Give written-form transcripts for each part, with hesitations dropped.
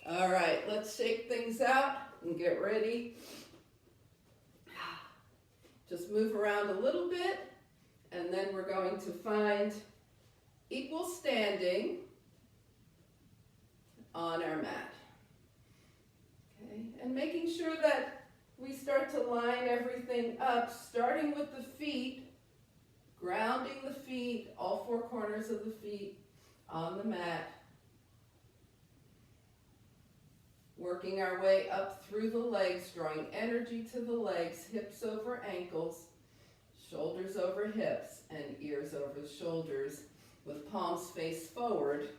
All right, let's shake things out and get ready. Just move around a little bit, and then we're going to find equal standing on our mat. Okay, and making sure that we start to line everything up, starting with the feet, grounding the feet, all four corners of the feet on the mat. Working our way up through the legs, drawing energy to the legs, hips over ankles, shoulders over hips, and ears over the shoulders, with palms face forward.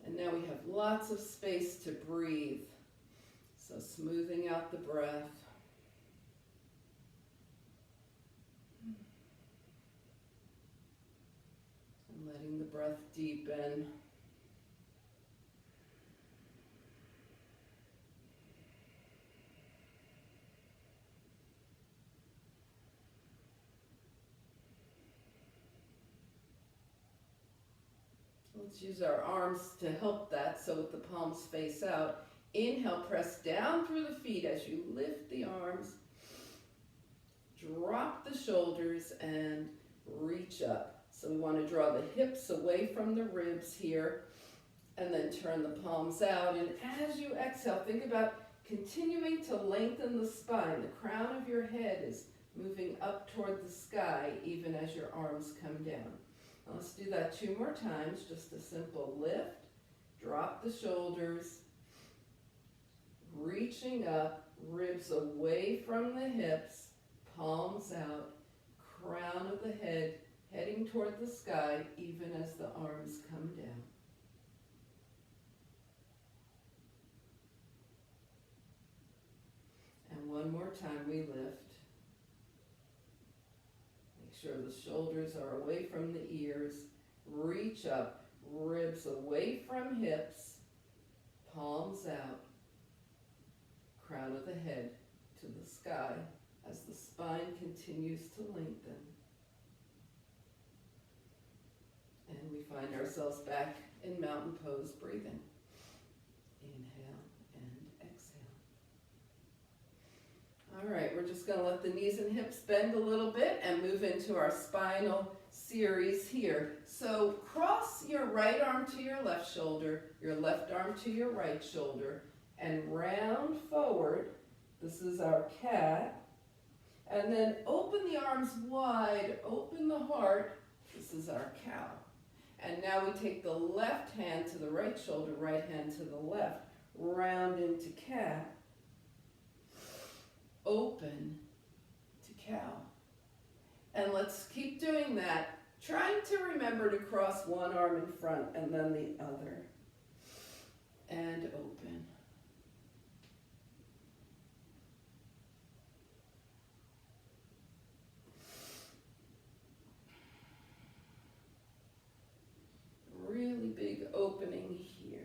And now we have lots of space to breathe. So smoothing out the breath. And letting the breath deepen. Let's use our arms to help that, so with the palms face out. Inhale, press down through the feet as you lift the arms. Drop the shoulders and reach up. So we want to draw the hips away from the ribs here, and then turn the palms out. And as you exhale, think about continuing to lengthen the spine. The crown of your head is moving up toward the sky even as your arms come down. Now let's do that 2 more times. Just a simple lift, drop the shoulders, reaching up, ribs away from the hips, palms out, crown of the head heading toward the sky even as the arms come down. And one more time we lift. Make sure the shoulders are away from the ears. Reach up, ribs away from hips, palms out, crown of the head to the sky as the spine continues to lengthen. And we find ourselves back in mountain pose, breathing. Inhale and exhale. All right, we're just going to let the knees and hips bend a little bit and move into our spinal series here. So cross your right arm to your left shoulder, your left arm to your right shoulder, and round forward. This is our cat. And then open the arms wide, open the heart. This is our cow. And now we take the left hand to the right shoulder, right hand to the left, round into cat, open to cow. And let's keep doing that, trying to remember to cross one arm in front and then the other. And open. Really big opening here.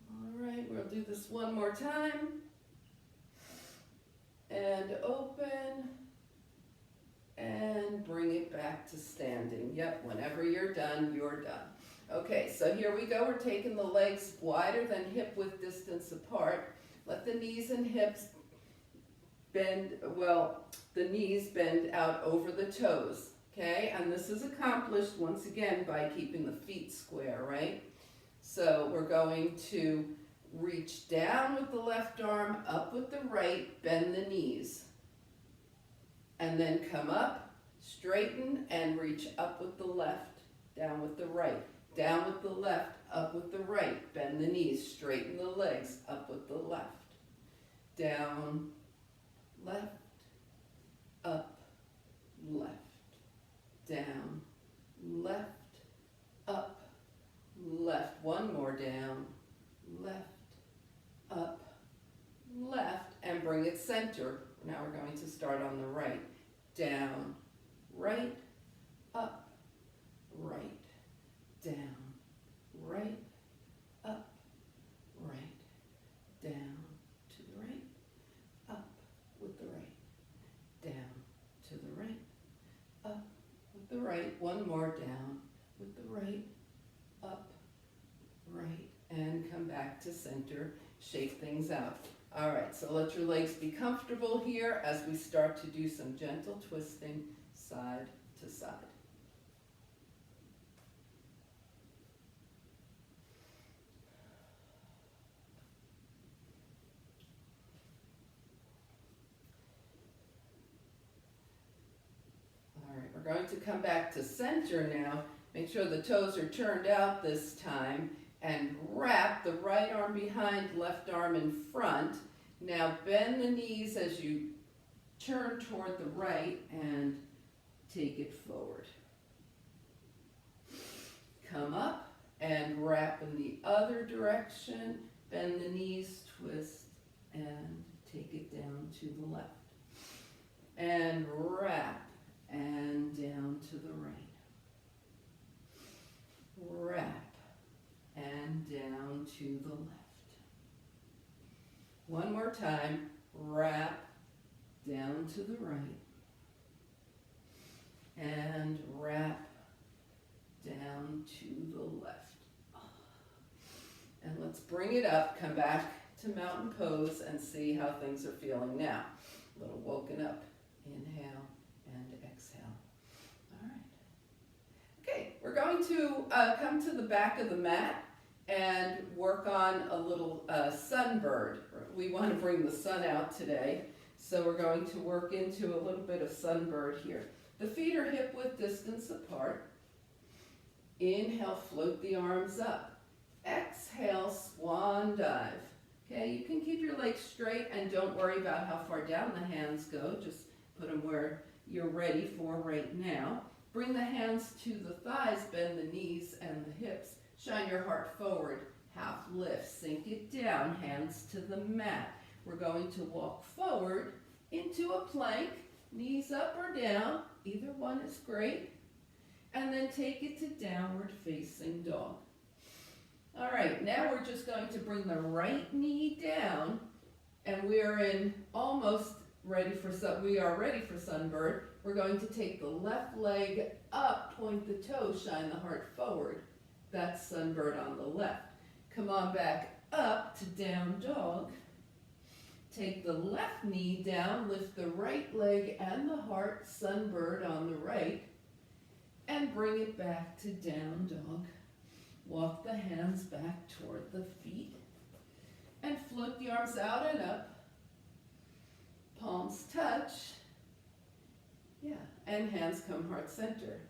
All right, we'll do this one more time. And open. And bring it back to standing. Yep, whenever you're done, you're done. Okay, so here we go. We're taking the legs wider than hip width distance apart. Let the knees and hips bend, well, the knees bend out over the toes. Okay, and this is accomplished once again by keeping the feet square, right? So we're going to reach down with the left arm, up with the right, bend the knees. And then come up, straighten, and reach up with the left, down with the right. Down with the left, up with the right. Bend the knees, straighten the legs, up with the left. Down, left, up, left. Down, left, up, left. One more down, left, up, left, and bring it center. Now we're going to start on the right. Down, right, up, the right, one more down, with the right, up, right, and come back to center, shake things out. All right, so let your legs be comfortable here as we start to do some gentle twisting side to side. All right, we're going to come back to center now. Make sure the toes are turned out this time, and wrap the right arm behind, left arm in front. Now bend the knees as you turn toward the right and take it forward. Come up and wrap in the other direction. Bend the knees, twist, and take it down to the left. And wrap and down to the right. Wrap and down to the left. One more time, wrap down to the right, and wrap down to the left. And let's bring it up, come back to mountain pose and see how things are feeling now. A little woken up, inhale and exhale. All right. Okay, we're going to come to the back of the mat and work on a little sunbird. We want to bring the sun out today, so we're going to work into a little bit of sunbird here. The feet are hip width distance apart. Inhale, float the arms up. Exhale, swan dive. Okay, you can keep your legs straight and don't worry about how far down the hands go. Just put them where you're ready for right now. Bring the hands to the thighs, bend the knees and the hips. Shine your heart forward, half lift, sink it down, hands to the mat. We're going to walk forward into a plank, knees up or down, either one is great. And then take it to downward facing dog. All right, now we're just going to bring the right knee down, and we are ready for sunbird. We're going to take the left leg up, point the toes, shine the heart forward. That's sunbird on the left. Come on back up to down dog. Take the left knee down, lift the right leg and the heart, sunbird on the right, and bring it back to down dog. Walk the hands back toward the feet and float the arms out and up. Palms touch. Yeah, and hands come heart center.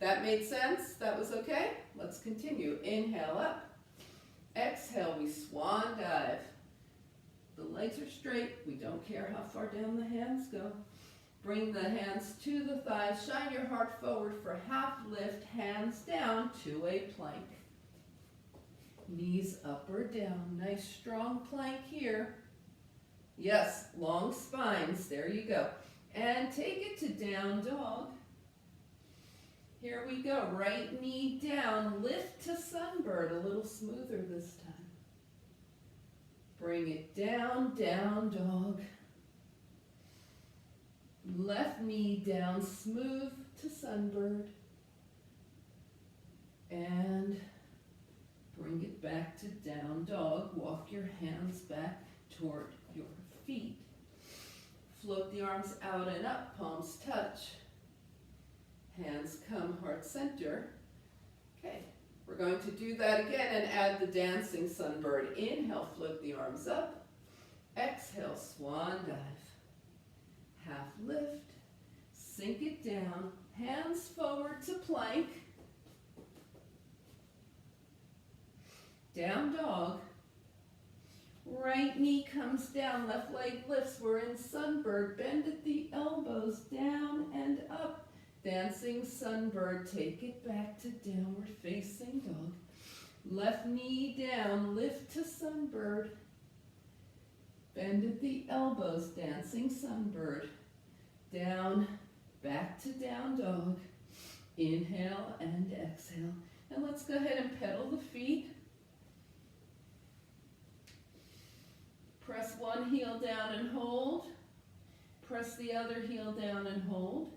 That made sense? That was okay? Let's continue. Inhale up. Exhale, we swan dive. The legs are straight. We don't care how far down the hands go. Bring the hands to the thighs. Shine your heart forward for half lift. Hands down to a plank. Knees up or down. Nice strong plank here. Yes, long spines. There you go. And take it to down dog. Here we go. Right knee down. Lift to sunbird. A little smoother this time. Bring it down, down dog. Left knee down, smooth to sunbird. And bring it back to down dog. Walk your hands back toward your feet. Float the arms out and up, palms touch. Hands come heart center. Okay, we're going to do that again and add the dancing sunbird. Inhale, float the arms up. Exhale, swan dive. Half lift, sink it down, hands forward to plank, down dog, right knee comes down, left leg lifts, we're in sunbird, bend at the elbows, down and up, dancing sunbird, take it back to downward facing dog, left knee down, lift to sunbird, bend at the elbows, dancing sunbird. Down, back to down dog. Inhale and exhale. And let's go ahead and pedal the feet. Press one heel down and hold. Press the other heel down and hold.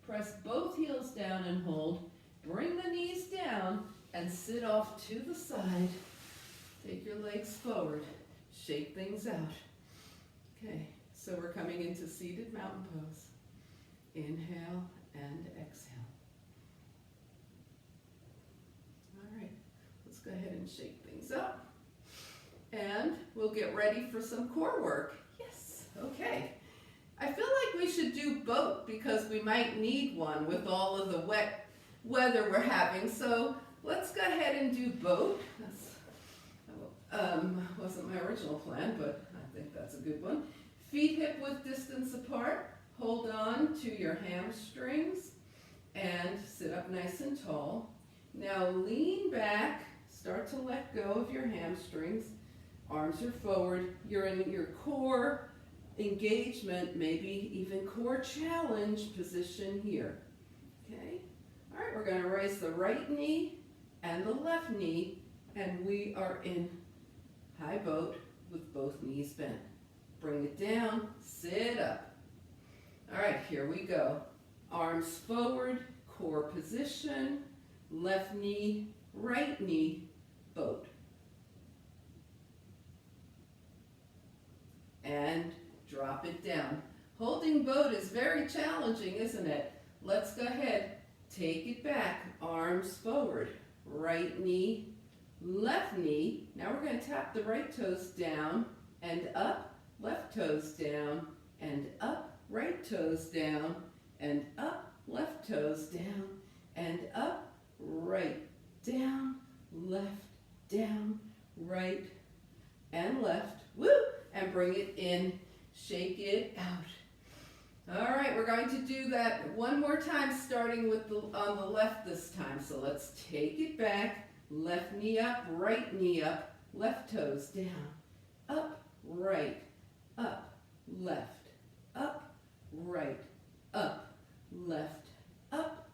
Press both heels down and hold. Bring the knees down and sit off to the side. Take your legs forward. Shake things out. Okay, so we're coming into seated mountain pose. Inhale and exhale. All right, let's go ahead and shake things up. And we'll get ready for some core work. Yes, okay. I feel like we should do boat because we might need one with all of the wet weather we're having. So let's go ahead and do boat. That's wasn't my original plan, but I think that's a good one. Feet hip width distance apart. Hold on to your hamstrings and sit up nice and tall. Now lean back. Start to let go of your hamstrings. Arms are forward. You're in your core engagement, maybe even core challenge position here. Okay? All right, we're going to raise the right knee and the left knee, and we are in high boat with both knees bent. Bring it down, sit up. All right, here we go. Arms forward, core position, left knee, right knee, boat. And drop it down. Holding boat is very challenging, isn't it? Let's go ahead. Take it back. Arms forward. Right knee, left knee. Now we're going to tap the right toes down and up. Left toes down and up. Right toes down and up. Left toes down and up. Right, down, left, down, right, and left. Woo! And bring it in. Shake it out. All right, we're going to do that one more time, starting with on the left this time. So let's take it back. Left knee up, right knee up, left toes down. Up, right, up, left, up, right, up, left, up,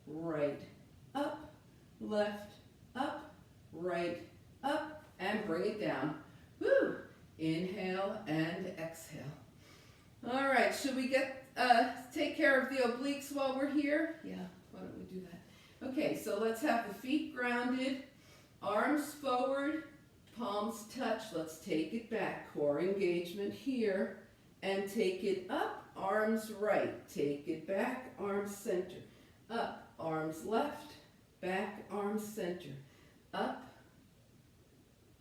right, up, left, up, right, up, and bring it down. Woo! Inhale and exhale. All right, should we take care of the obliques while we're here? Yeah, why don't we do that? Okay, so let's have the feet grounded, arms forward, palms touch. Let's take it back. Core engagement here. And take it up, arms right. Take it back, arms center. Up, arms left, back, arms center. Up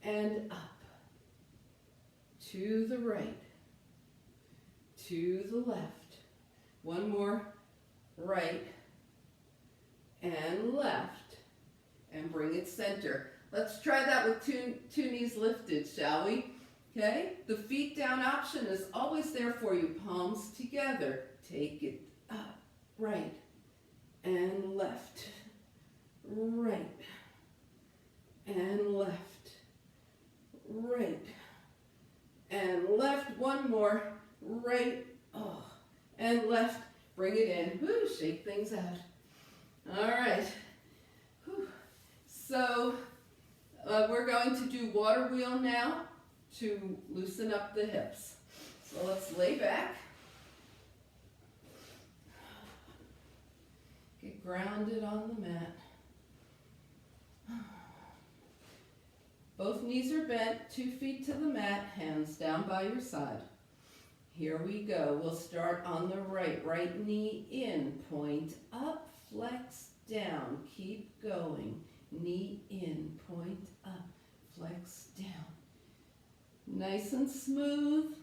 and up. To the right, to the left. One more, right and left, and bring it center. Let's try that with two knees lifted, shall we? Okay, the feet down option is always there for you. Palms together. Take it up, right and left, right and left, right and left. One more, right, and left. Bring it in. Woo, shake things out. All right. Whew. So we're going to do water wheel now to loosen up the hips. So let's lay back. Get grounded on the mat. Both knees are bent, 2 feet to the mat, hands down by your side. Here we go. We'll start on the right. Right knee in, point up, flex down. Keep going. Knee in, point up, flex down. Nice and smooth.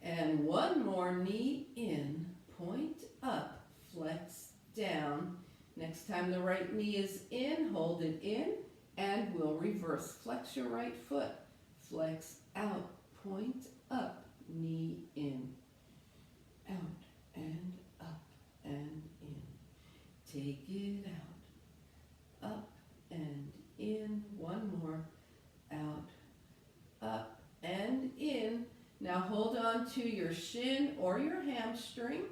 And one more, knee in, point up, flex down. Next time the right knee is in, hold it in, and we'll reverse. Flex your right foot. Flex out, point up, knee in, out and up and in. Take it out, up and in. One more, out, up and in. Now hold on to your shin or your hamstring.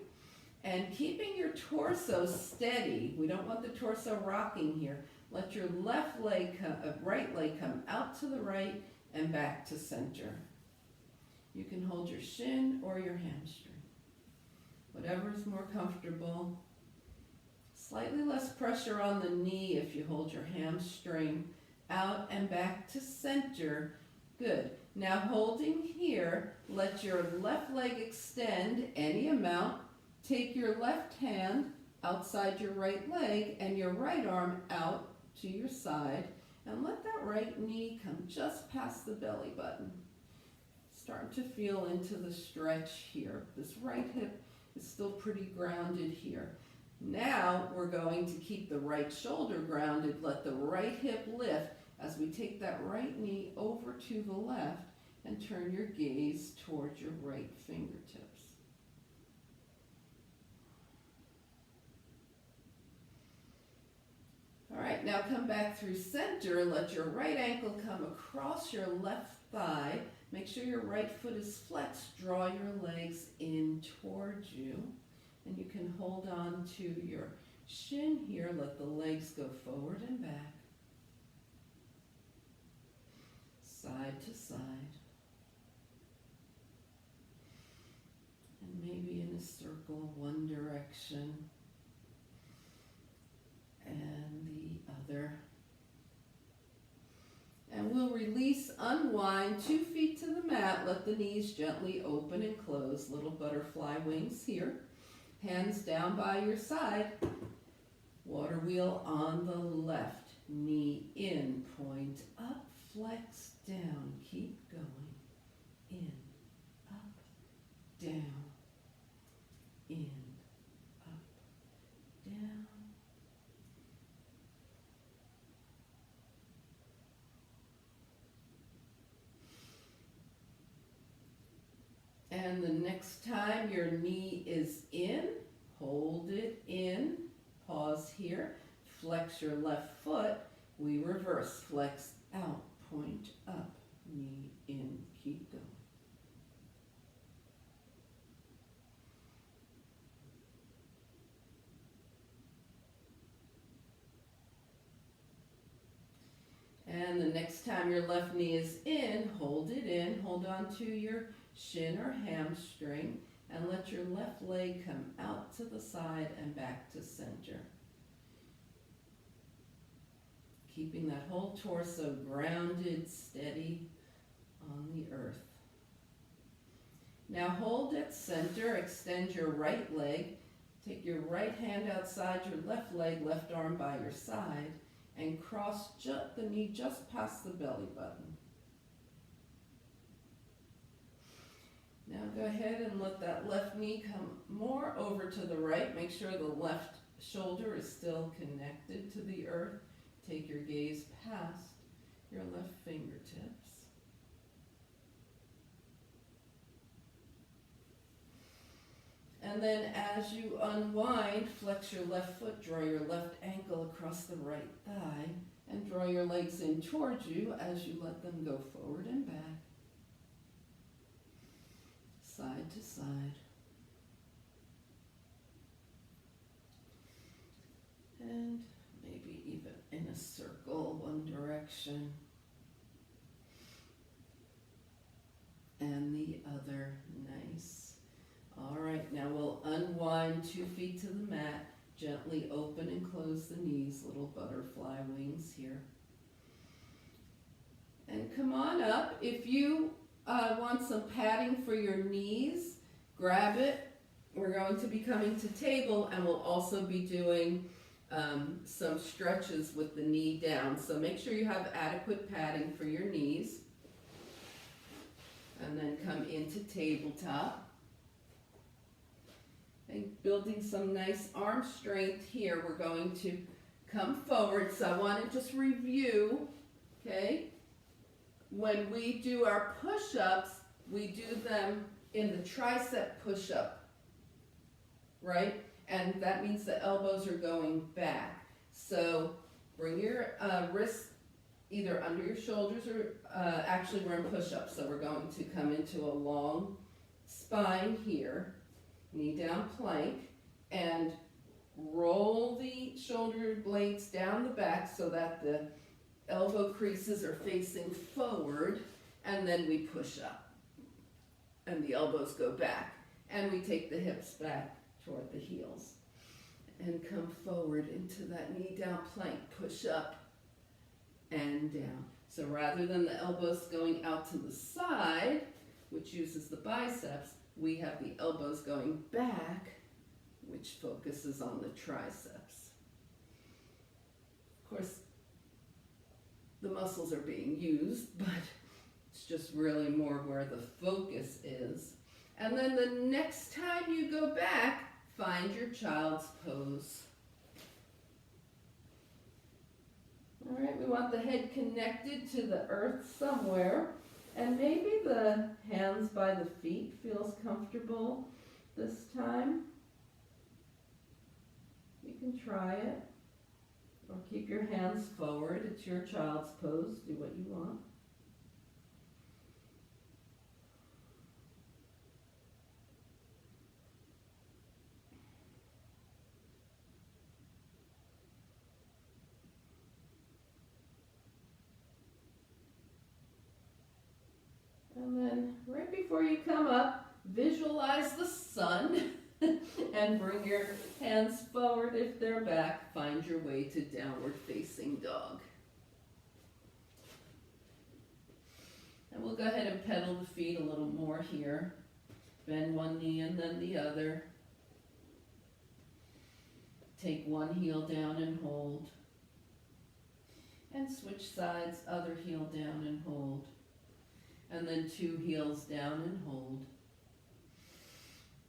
And keeping your torso steady, we don't want the torso rocking here. Let your right leg come out to the right and back to center. You can hold your shin or your hamstring, whatever is more comfortable. Slightly less pressure on the knee if you hold your hamstring out and back to center. Good. Now holding here, let your left leg extend any amount. Take your left hand outside your right leg and your right arm out to your side, and let that right knee come just past the belly button. Start to feel into the stretch here. This right hip is still pretty grounded here. Now we're going to keep the right shoulder grounded. Let the right hip lift as we take that right knee over to the left and turn your gaze towards your right fingertips. All right, now come back through center. Let your right ankle come across your left thigh. Make sure your right foot is flexed. Draw your legs in towards you. And you can hold on to your shin here. Let the legs go forward and back. Side to side. And maybe in a circle, one direction and the other. And we'll release, unwind, 2 feet to the mat. Let the knees gently open and close. Little butterfly wings here. Hands down by your side. Water wheel on the left. Knee in, point up, flex down. Keep going. In, up, down. In, up, down. And the next time your knee is in, hold it in, pause here, flex your left foot, we reverse, flex out, point up, knee in, keep going. And the next time your left knee is in, hold it in, hold on to your shin or hamstring, and let your left leg come out to the side and back to center. Keeping that whole torso grounded, steady on the earth. Now hold at center, extend your right leg, take your right hand outside your left leg, left arm by your side, and cross the knee just past the belly button. Now go ahead and let that left knee come more over to the right. Make sure the left shoulder is still connected to the earth. Take your gaze past your left fingertips. And then as you unwind, flex your left foot, draw your left ankle across the right thigh, and draw your legs in towards you as you let them go forward and back. Side to side. And maybe even in a circle, one direction and the other. Nice. All right, now we'll unwind 2 feet to the mat, gently open and close the knees, little butterfly wings here. And come on up. If you want some padding for your knees, grab it. We're going to be coming to table, and we'll also be doing some stretches with the knee down. So make sure you have adequate padding for your knees. And then come into tabletop. And building some nice arm strength here, we're going to come forward. So I want to just review, okay? When we do our push-ups, we do them in the tricep push-up, right? And that means the elbows are going back. So bring your wrists either under your shoulders or actually we're in push-ups. So we're going to come into a long spine here, knee down plank, and roll the shoulder blades down the back so that the elbow creases are facing forward, and then we push up. and the elbows go back. And we take the hips back toward the heels. And come forward into that knee down plank, push up and down. So rather than the elbows going out to the side, which uses the biceps, we have the elbows going back, which focuses on the triceps. Of course, the muscles are being used, but it's just really more where the focus is. And then the next time you go back, find your child's pose. All right, we want the head connected to the earth somewhere. And maybe the hands by the feet feels comfortable this time. You can try it. Or keep your hands forward. It's your child's pose. Do what you want. And then right before you come up, visualize the sun and bring your hands forward if they're back. Find your way to downward facing dog. And we'll go ahead and pedal the feet a little more here. Bend one knee and then the other. Take one heel down and hold. And switch sides, other heel down and hold. And then two heels down and hold.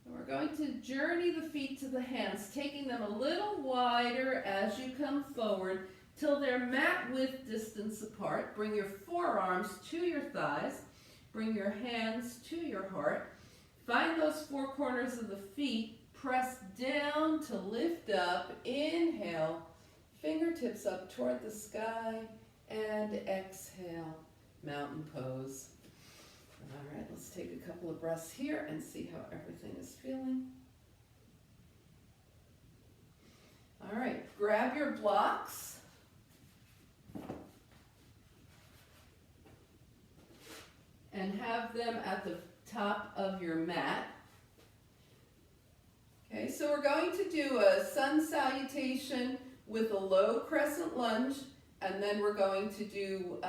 And we're going to journey the feet to the hands, taking them a little wider as you come forward till they're mat width distance apart. Bring your forearms to your thighs. Bring your hands to your heart. Find those four corners of the feet. Press down to lift up. Inhale. Fingertips up toward the sky. And exhale. Mountain pose. All right, let's take a couple of breaths here and see how everything is feeling. All right, grab your blocks. And have them at the top of your mat. Okay, so we're going to do a sun salutation with a low crescent lunge, and then we're going to do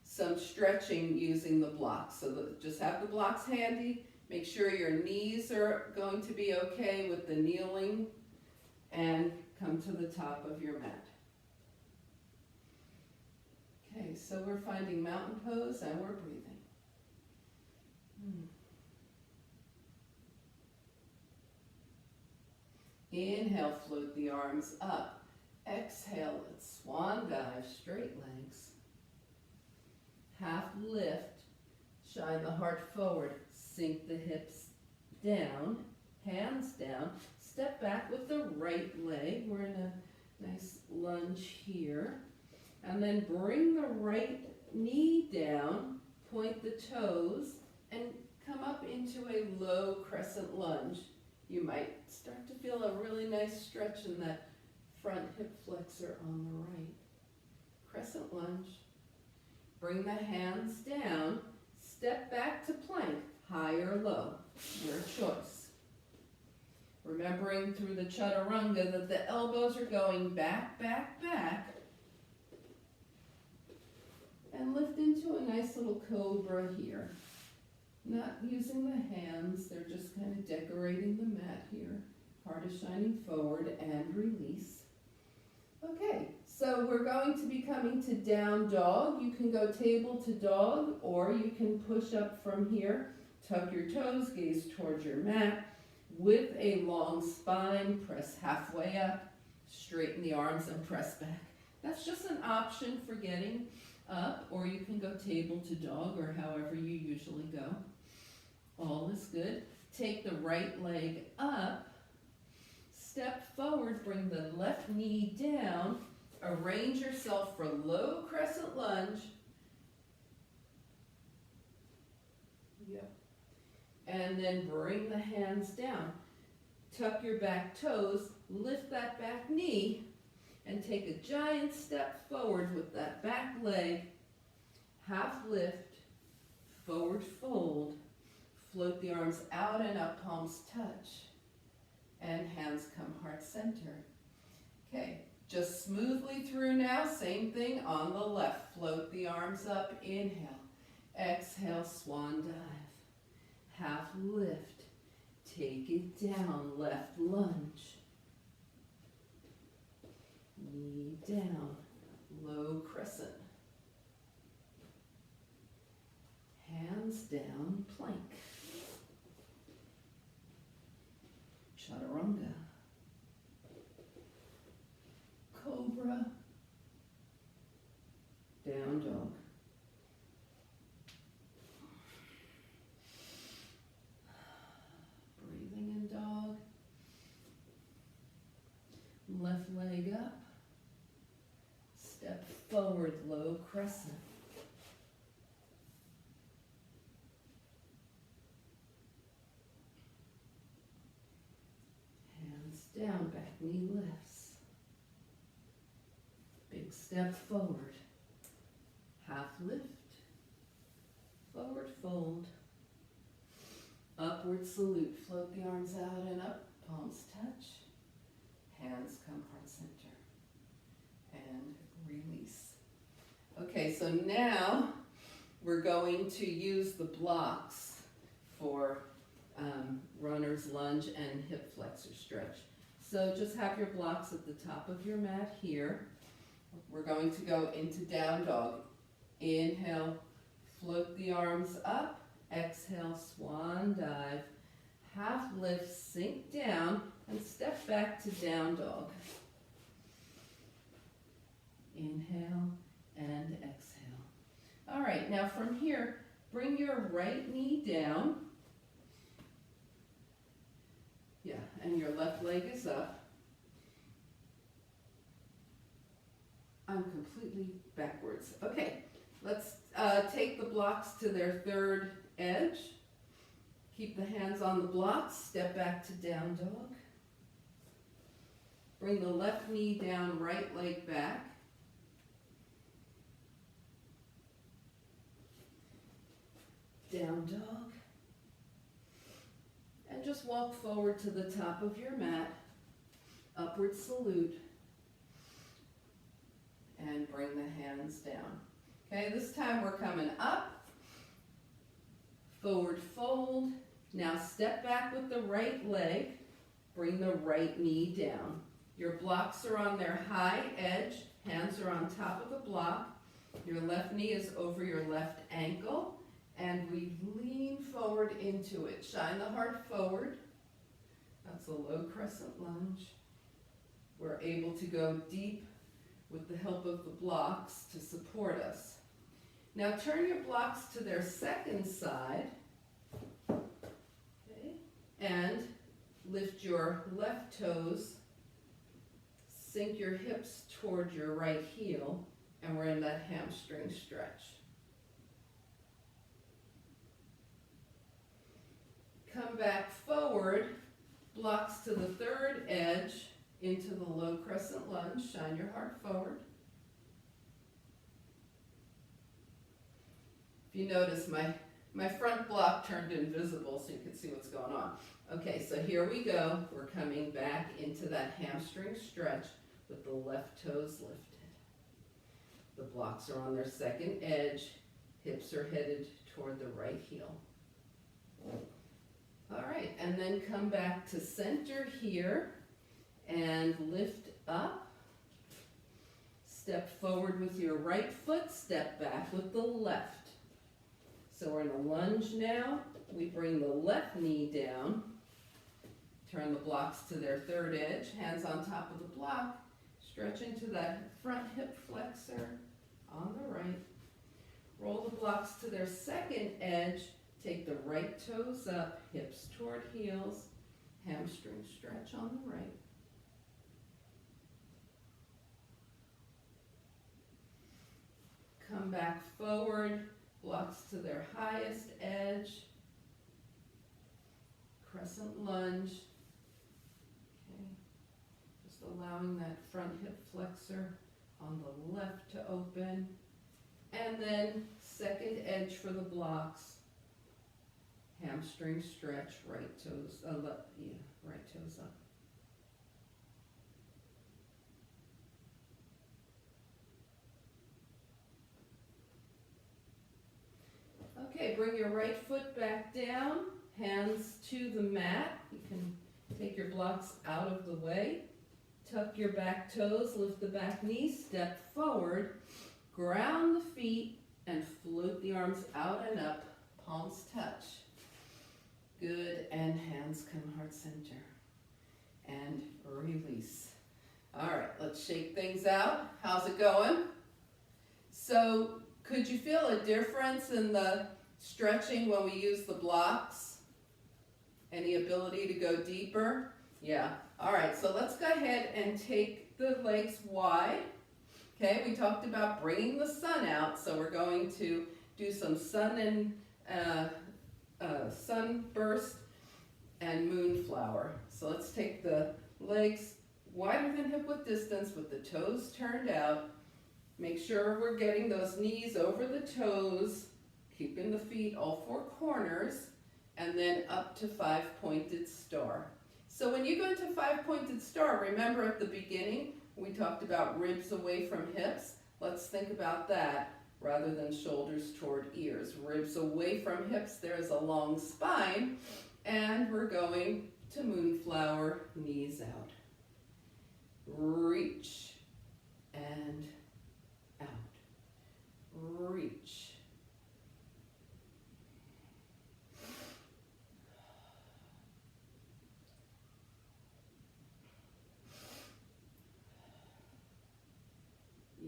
some stretching using the blocks. So just have the blocks handy. Make sure your knees are going to be okay with the kneeling, and come to the top of your mat. Okay, so we're finding mountain pose and we're breathing. Inhale, float the arms up. Exhale, let's swan dive, straight legs. Half lift, shine the heart forward, sink the hips down, hands down. Step back with the right leg. We're in a nice lunge here. And then bring the right knee down, point the toes, and come up into a low crescent lunge. You might start to feel a really nice stretch in that front hip flexor on the right. Crescent lunge. Bring the hands down. Step back to plank, high or low, your choice. Remembering through the chaturanga that the elbows are going back, back, back. And lift into a nice little cobra here. Not using the hands, they're just kind of decorating the mat here. Heart is shining forward and release. Okay, so we're going to be coming to down dog. You can go table to dog, or you can push up from here. Tuck your toes, gaze towards your mat. With a long spine, press halfway up, straighten the arms and press back. That's just an option for getting up, or you can go table to dog, or however you usually go. All is good. Take the right leg up, step forward, bring the left knee down, arrange yourself for low crescent lunge. Yep. And then bring the hands down. Tuck your back toes, lift that back knee, and take a giant step forward with that back leg. Half lift, forward fold, float the arms out and up, palms touch. And hands come heart center. Okay, just smoothly through now, same thing on the left. Float the arms up, inhale. Exhale, swan dive. Half lift. Take it down, left lunge. Knee down, low crescent. Hands down, plank. Chaturanga. Cobra. Down dog. Breathing in dog. Left leg up. Step forward, low crescent. Down, back knee lifts. Big step forward. Half lift. Forward fold. Upward salute. Float the arms out and up. Palms touch. Hands come heart center. And release. Okay, so now we're going to use the blocks for runner's lunge and hip flexor stretch. So just have your blocks at the top of your mat here. We're going to go into down dog. Inhale, float the arms up. Exhale, swan dive. Half lift, sink down, and step back to down dog. Inhale and exhale. All right, now from here, bring your right knee down. Yeah, and your left leg is up. I'm completely backwards. Okay, let's take the blocks to their third edge. Keep the hands on the blocks. Step back to down dog. Bring the left knee down, right leg back. Down dog. And just walk forward to the top of your mat, upward salute, and bring the hands down. Okay, this time we're coming up, forward fold. Now step back with the right leg, bring the right knee down. Your blocks are on their high edge, hands are on top of the block. Your left knee is over your left ankle. And we lean forward into it. Shine the heart forward. That's a low crescent lunge. We're able to go deep with the help of the blocks to support us. Now turn your blocks to their second side. Okay. And lift your left toes. Sink your hips toward your right heel. And we're in that hamstring stretch. Come back forward, blocks to the third edge, into the low crescent lunge. Shine your heart forward. If you notice, my front block turned invisible so you can see what's going on. Okay, so here we go. We're coming back into that hamstring stretch with the left toes lifted. The blocks are on their second edge. Hips are headed toward the right heel. All right, and then come back to center here and lift up. Step forward with your right foot, step back with the left. So we're in a lunge now. We bring the left knee down. Turn the blocks to their third edge, hands on top of the block. Stretch into that front hip flexor on the right. Roll the blocks to their second edge. Take the right toes up, hips toward heels, hamstring stretch on the right. Come back forward, blocks to their highest edge, crescent lunge. Okay. Just allowing that front hip flexor on the left to open. And then second edge for the blocks. Hamstring stretch, right toes, right toes up. Okay, bring your right foot back down, hands to the mat. You can take your blocks out of the way. Tuck your back toes, lift the back knee, step forward, ground the feet, and float the arms out and up, palms touch. Good, and hands come heart center. And release. All right, let's shake things out. How's it going? So, could you feel a difference in the stretching when we use the blocks? Any ability to go deeper? Yeah. All right, so let's go ahead and take the legs wide. Okay, we talked about bringing the sun out, so we're going to do some sun and sunburst and moonflower. So let's take the legs wider than hip width distance with the toes turned out. Make sure we're getting those knees over the toes, keeping the feet all four corners, and then up to five-pointed star. So when you go into five-pointed star, remember at the beginning, we talked about ribs away from hips. Let's think about that rather than shoulders toward ears. Ribs away from hips, there's a long spine, and we're going to moonflower, knees out. Reach and out. Reach.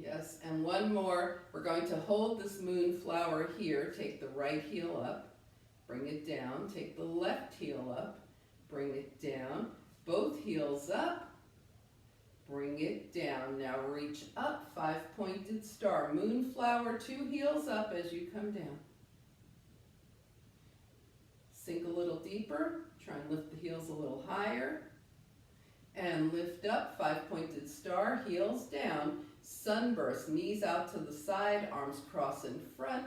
Yes, and one more. We're going to hold this moonflower here. Take the right heel up, bring it down. Take the left heel up, bring it down. Both heels up, bring it down. Now reach up, five-pointed star. Moonflower, two heels up as you come down. Sink a little deeper. Try and lift the heels a little higher. And lift up, five-pointed star, heels down. Sunburst, knees out to the side, arms cross in front,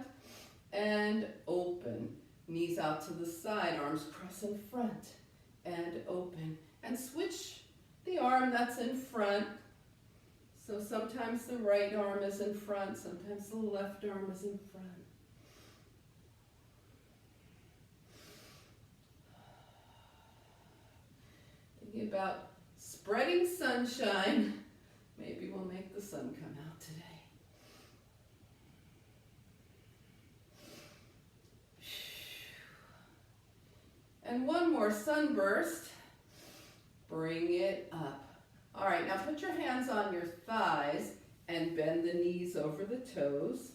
and open. Knees out to the side, arms cross in front, and open. And switch the arm that's in front. So sometimes the right arm is in front, sometimes the left arm is in front. Thinking about spreading sunshine. Maybe we'll make the sun come out today. And one more sunburst. Bring it up. All right, now put your hands on your thighs and bend the knees over the toes.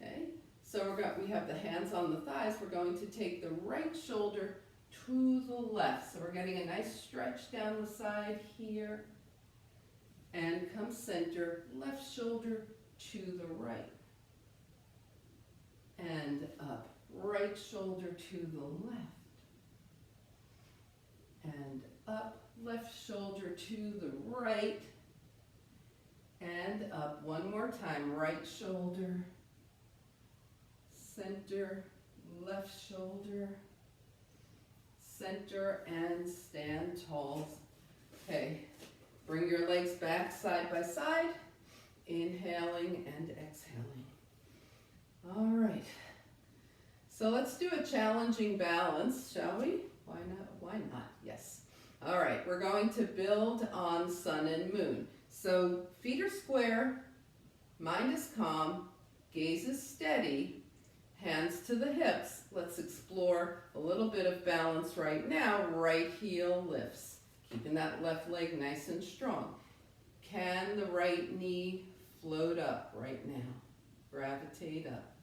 Okay, so we have the hands on the thighs. We're going to take the right shoulder to the left. So we're getting a nice stretch down the side here. And come center, left shoulder to the right. And up, right shoulder to the left. And up, left shoulder to the right. And up, one more time, right shoulder, center, left shoulder, center, and stand tall. Okay. Bring your legs back side by side, inhaling and exhaling. All right. So let's do a challenging balance, shall we? Why not? Why not? Yes. All right, we're going to build on sun and moon. So feet are square, mind is calm, gaze is steady, hands to the hips. Let's explore a little bit of balance right now. Right heel lifts. Keeping that left leg nice and strong. Can the right knee float up right now? Gravitate up.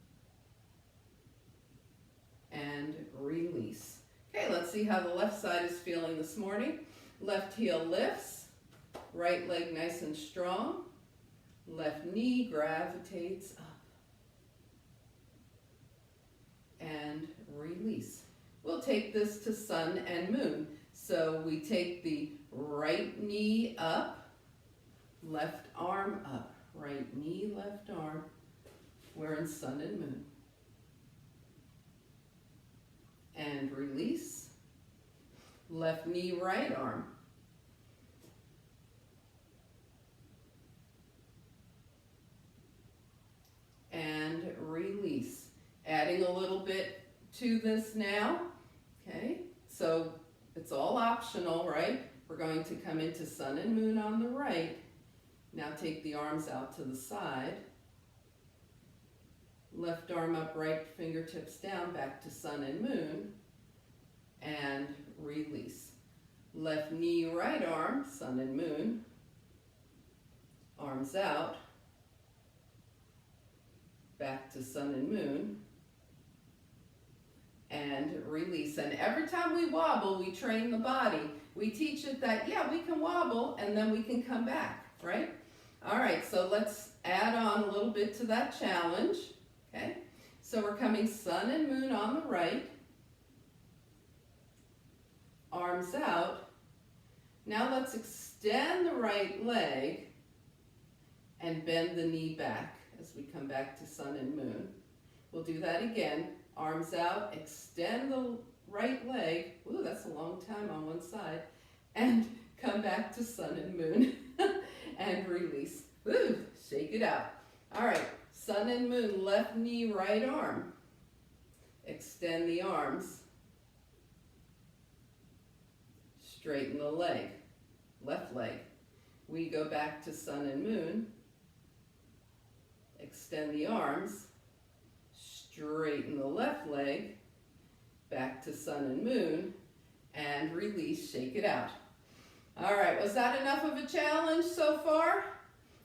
And release. Okay, let's see how the left side is feeling this morning. Left heel lifts. Right leg nice and strong. Left knee gravitates up. And release. We'll take this to sun and moon. So we take the right knee up, left arm up. Right knee, left arm. We're in sun and moon. and release. Left knee, right arm. And release. Adding a little bit to this now, okay? So it's all optional, right? We're going to come into sun and moon on the right. Now take the arms out to the side. Left arm up, right fingertips down, back to sun and moon. And release. Left knee, right arm, sun and moon. Arms out. Back to sun and moon. And release. And every time we wobble, we train the body. We teach it that, yeah, we can wobble and then we can come back, right? All right, so let's add on a little bit to that challenge, okay? So we're coming sun and moon on the right. Arms out. Now let's extend the right leg and bend the knee back as we come back to sun and moon. We'll do that again. Arms out, extend the right leg. Ooh, that's a long time on one side. And come back to sun and moon. And release. Ooh, shake it out. All right, sun and moon, left knee, right arm. Extend the arms. Straighten the leg, left leg. We go back to sun and moon. Extend the arms. Straighten the left leg. Back to sun and moon. And release, shake it out. All right, was that enough of a challenge so far?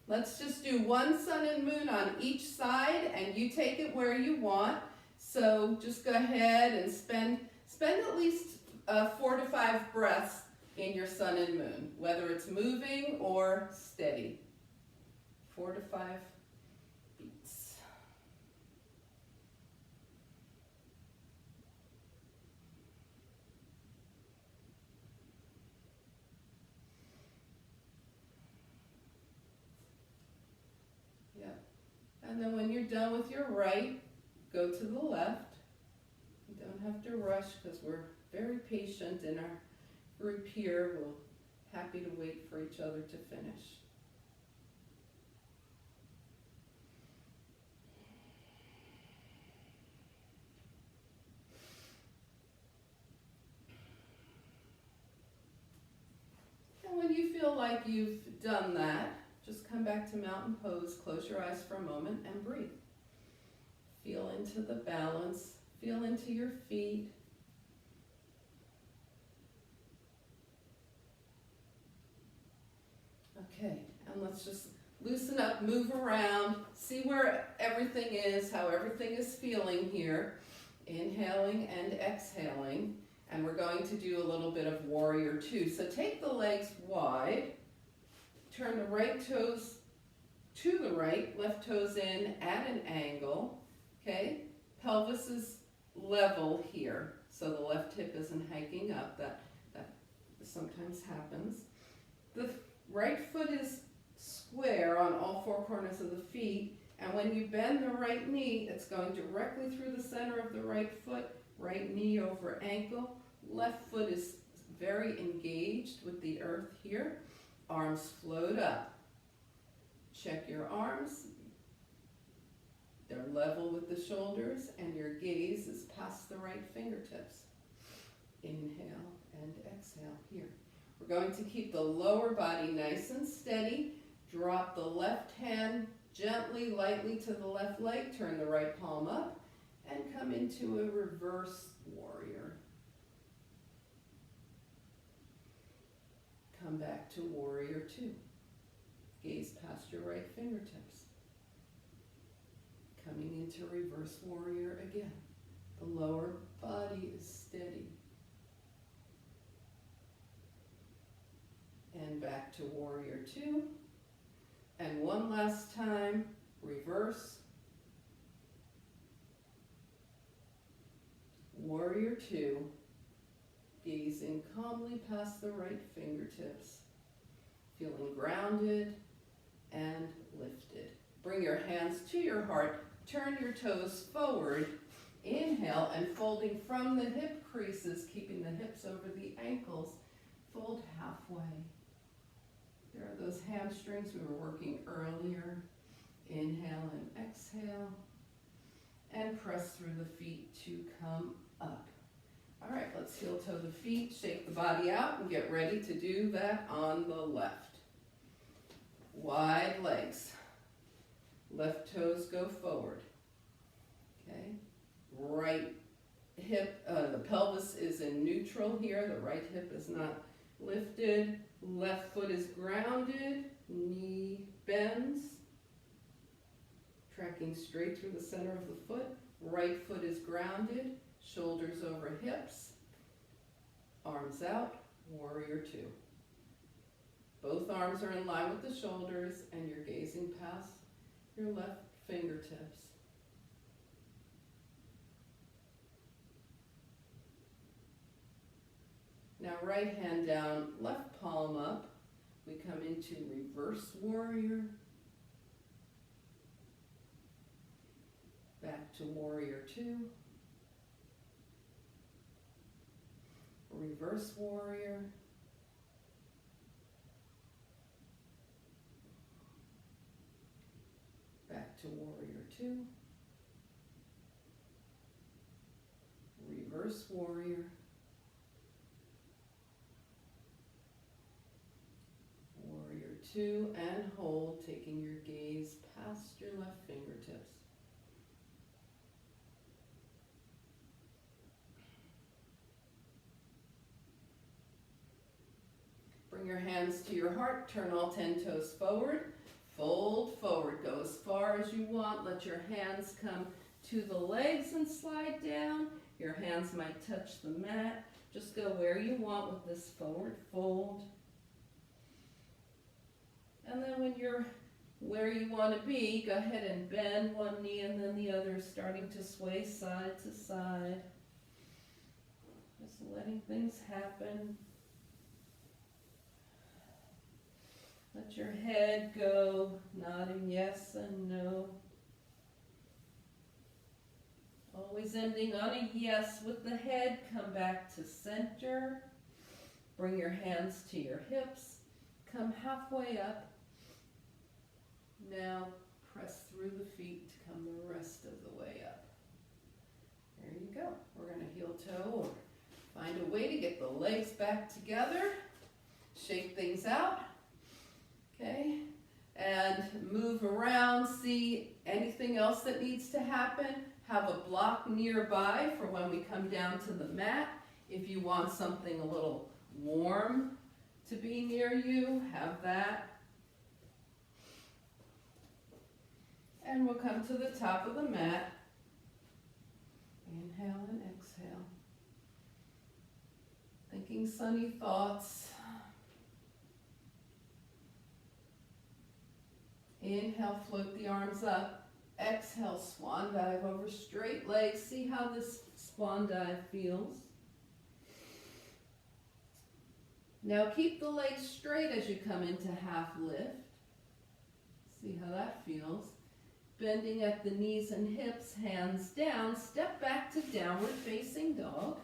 Let's just do one sun and moon on each side, and you take it where you want. So just go ahead and spend at least 4 to 5 breaths in your sun and moon, whether it's moving or steady. 4 to 5 beats. And then when you're done with your right, go to the left. You don't have to rush because we're very patient in our group here. We're happy to wait for each other to finish. And when you feel like you've done that, just come back to mountain pose, close your eyes for a moment, and breathe. Feel into the balance, feel into your feet. Okay, and let's just loosen up, move around, see where everything is, how everything is feeling here. Inhaling and exhaling, and we're going to do a little bit of warrior two. So take the legs wide. Turn the right toes to the right, left toes in at an angle, okay? Pelvis is level here, so the left hip isn't hiking up. That sometimes happens. The right foot is square on all 4 corners of the feet, and when you bend the right knee, it's going directly through the center of the right foot, right knee over ankle. Left foot is very engaged with the earth here. Arms float up. Check your arms. They're level with the shoulders, and your gaze is past the right fingertips. Inhale and exhale here. We're going to keep the lower body nice and steady. Drop the left hand gently, lightly to the left leg. Turn the right palm up and come into a reverse warrior. Come back to warrior two. Gaze past your right fingertips. Coming into reverse warrior again. The lower body is steady. And back to warrior two. And one last time, reverse. Warrior two. Gazing calmly past the right fingertips. Feeling grounded and lifted. Bring your hands to your heart. Turn your toes forward. Inhale, and folding from the hip creases, keeping the hips over the ankles, fold halfway. There are those hamstrings we were working earlier. Inhale and exhale, and press through the feet to come up. All right, let's heel toe the feet, shake the body out, and get ready to do that on the left. Wide legs. Left toes go forward. Okay. Right hip, the pelvis is in neutral here. The right hip is not lifted. Left foot is grounded. Knee bends. Tracking straight through the center of the foot. Right foot is grounded. Shoulders over hips. Arms out. Warrior two. Both arms are in line with the shoulders, and you're gazing past your left fingertips. Now right hand down, left palm up. We come into reverse warrior. Back to warrior two. Reverse warrior. Back to warrior two. Reverse warrior. Warrior two, and hold, taking your gaze past your left fingertips. Bring your hands to your heart, turn all 10 toes forward. Fold forward, go as far as you want. Let your hands come to the legs and slide down. Your hands might touch the mat. Just go where you want with this forward fold. And then when you're where you want to be, go ahead and bend one knee and then the other, starting to sway side to side. Just letting things happen. Let your head go, nodding yes and no. Always ending on a yes with the head. Come back to center. Bring your hands to your hips. Come halfway up. Now press through the feet to come the rest of the way up. There you go. We're going to heel toe or find a way to get the legs back together. Shake things out. Okay, and move around, see anything else that needs to happen. Have a block nearby for when we come down to the mat. If you want something a little warm to be near you, have that. And we'll come to the top of the mat. Inhale and exhale. Thinking sunny thoughts. Inhale, float the arms up. Exhale, swan dive over straight legs. See how this swan dive feels. Now keep the legs straight as you come into half lift. See how that feels. Bending at the knees and hips, hands down. Step back to downward facing dog.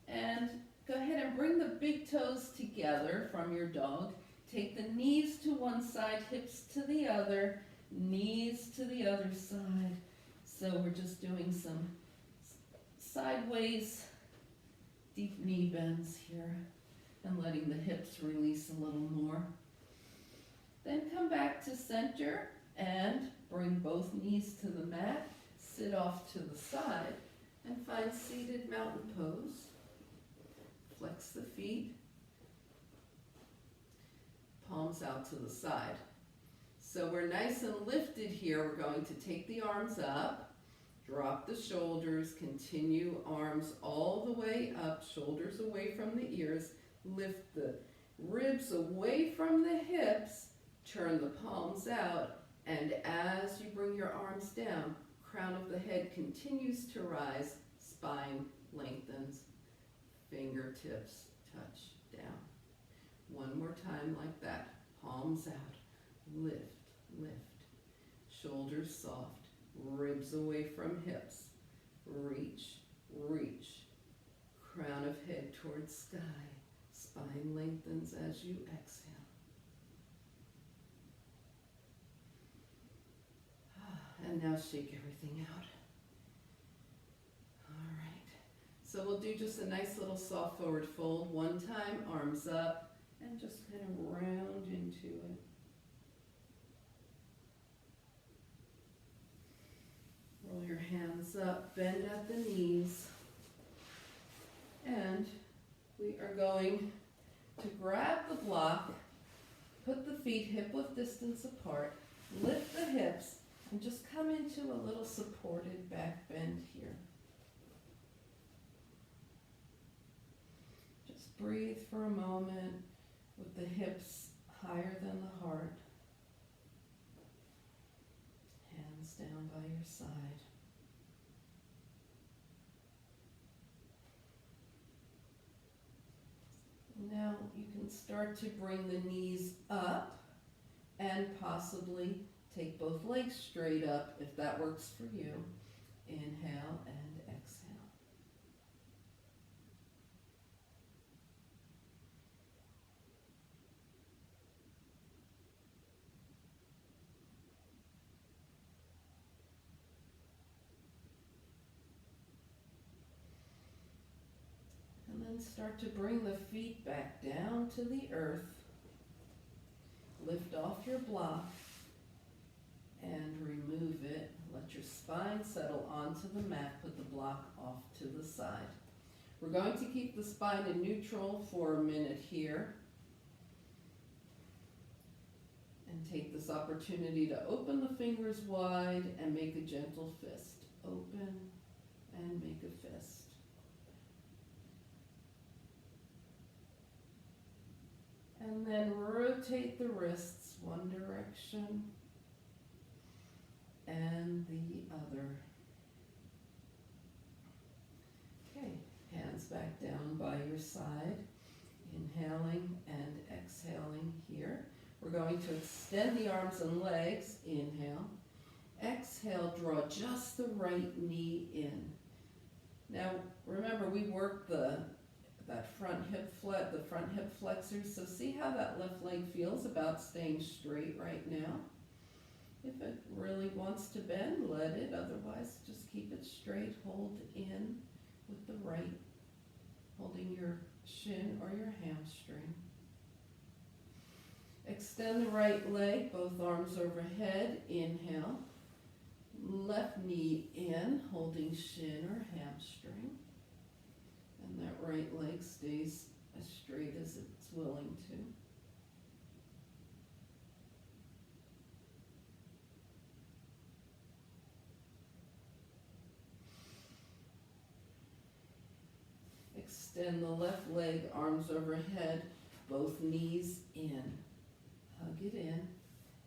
And go ahead and bring the big toes together from your dog. Take the knees to one side, hips to the other, knees to the other side. So we're just doing some sideways deep knee bends here and letting the hips release a little more. Then come back to center and bring both knees to the mat. Sit off to the side and find seated mountain pose. Flex the feet, palms out to the side. So we're nice and lifted here. We're going to take the arms up, drop the shoulders, continue arms all the way up, shoulders away from the ears, lift the ribs away from the hips, turn the palms out, and as you bring your arms down, crown of the head continues to rise, spine lengthens. Fingertips touch down. One more time like that. Palms out. Lift, lift. shoulders soft, ribs away from hips. Reach, reach, crown of head towards sky. Spine lengthens as you exhale. And now shake everything out. All right. So we'll do just a nice little soft forward fold. One time, arms up, and just kind of round into it. Roll your hands up, bend at the knees. And we are going to grab the block, put the feet hip-width distance apart, lift the hips, and just come into a little supported back bend here. Just breathe for a moment with the hips higher than the heart. Hands down by your side. Now you can start to bring the knees up and possibly take both legs straight up if that works for you. Inhale and exhale. And then start to bring the feet back down to the earth. Lift off your block and remove it. Let your spine settle onto the mat. Put the block off to the side. We're going to keep the spine in neutral for a minute here. And take this opportunity to open the fingers wide and make a gentle fist. Open and make a fist. And then rotate the wrists one direction and the other. Okay, hands back down by your side. Inhaling and exhaling here. We're going to extend the arms and legs. Inhale. Exhale, draw just the right knee in. Now, remember, we worked the front hip flexors. So see how that left leg feels about staying straight right now. If it really wants to bend, let it. Otherwise, just keep it straight. Hold in with the right, holding your shin or your hamstring. Extend the right leg, both arms overhead. Inhale. Left knee in, holding shin or hamstring. And that right leg stays as straight as it's willing to. Extend the left leg, arms overhead, both knees in. Hug it in.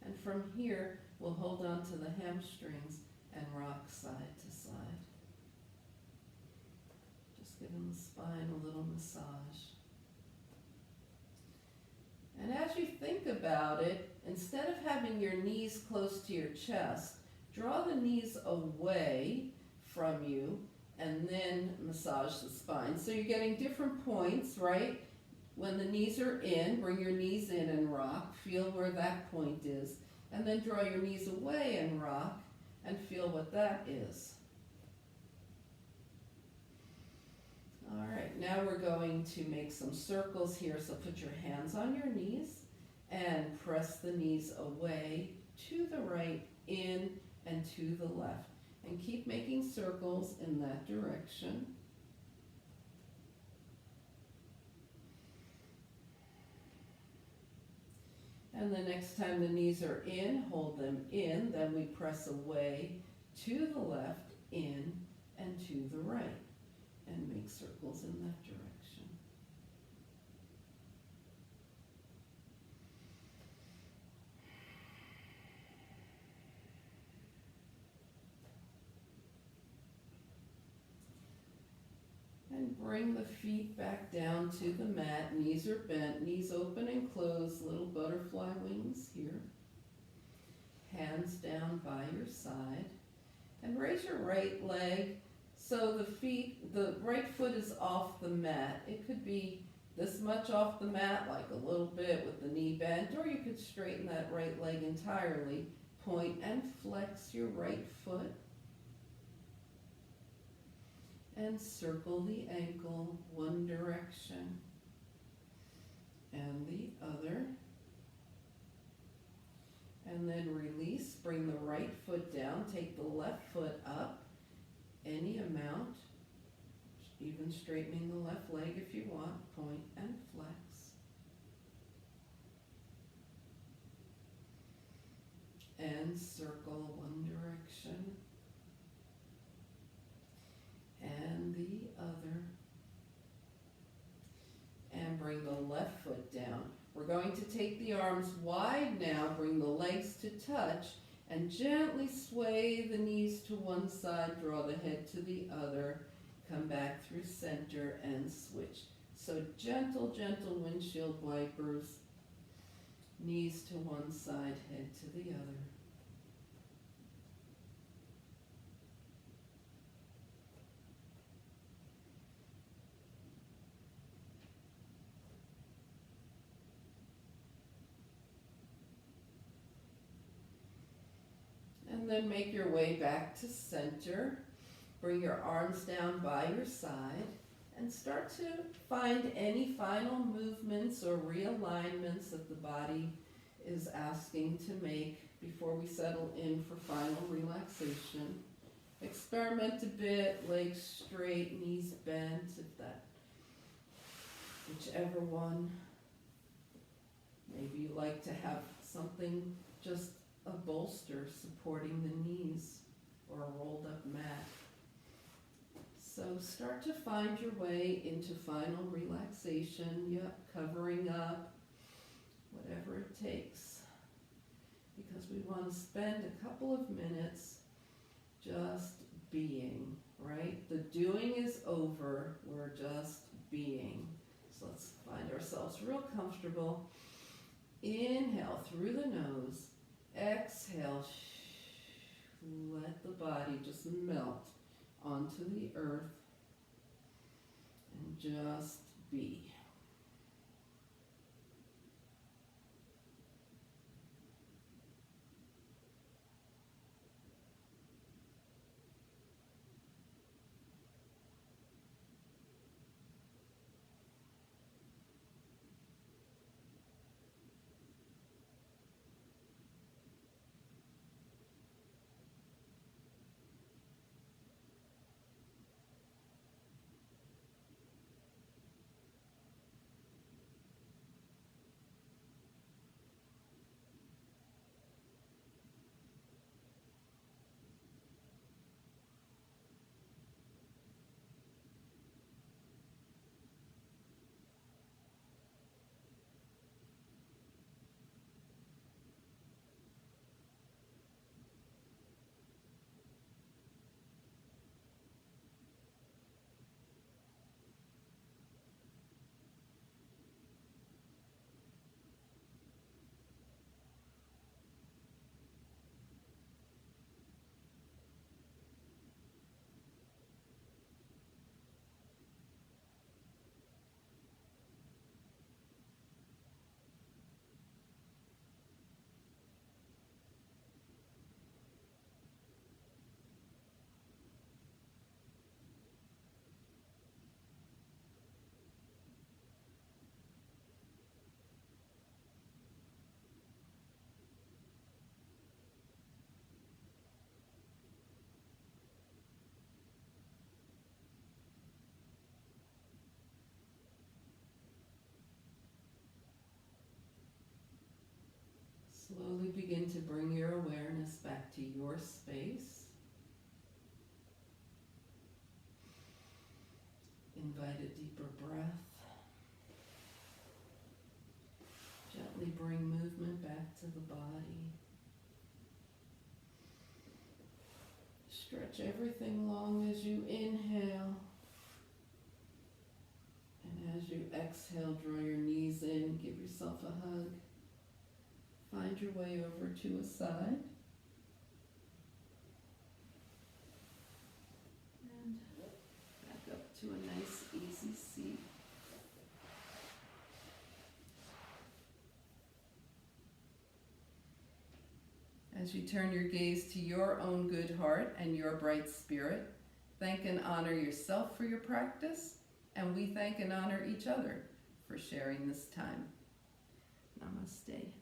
And from here, we'll hold on to the hamstrings and rock side to side. Giving the spine a little massage. And as you think about it, instead of having your knees close to your chest, draw the knees away from you and then massage the spine. So you're getting different points, right? When the knees are in, bring your knees in and rock. Feel where that point is. And then draw your knees away and rock and feel what that is. All right, now we're going to make some circles here. So put your hands on your knees and press the knees away to the right, in and to the left. And keep making circles in that direction. And the next time the knees are in, hold them in. Then we press away to the left, in and to the right. And make circles in that direction. And bring the feet back down to the mat. Knees are bent, knees open and closed, little butterfly wings here. hands down by your side, and raise your right leg so the right foot is off the mat. It could be this much off the mat, like a little bit with the knee bent, or you could straighten that right leg entirely. Point and flex your right foot, and circle the ankle one direction and the other. And then release, bring the right foot down, take the left foot up, any amount, even straightening the left leg if you want, point and flex. And circle one direction and the other. And bring the left foot down. We're going to take the arms wide now, bring the legs to touch, and gently sway the knees to one side, draw the head to the other, come back through center and switch. So gentle, gentle windshield wipers, knees to one side, head to the other. And then make your way back to center. Bring your arms down by your side and start to find any final movements or realignments that the body is asking to make before we settle in for final relaxation. Experiment a bit, legs straight, knees bent, whichever one. Maybe you like to have something, just a bolster supporting the knees or a rolled up mat. So start to find your way into final relaxation. Yep, covering up, whatever it takes. Because we want to spend a couple of minutes just being, right? The doing is over, we're just being. So let's find ourselves real comfortable. Inhale through the nose. Exhale, let the body just melt onto the earth and just be. Slowly begin to bring your awareness back to your space. Invite a deeper breath. Gently bring movement back to the body. Stretch everything long as you inhale. And as you exhale, draw your knees in, give yourself a hug. Find your way over to a side. to a nice, easy seat. As you turn your gaze to your own good heart and your bright spirit, thank and honor yourself for your practice, and we thank and honor each other for sharing this time. Namaste.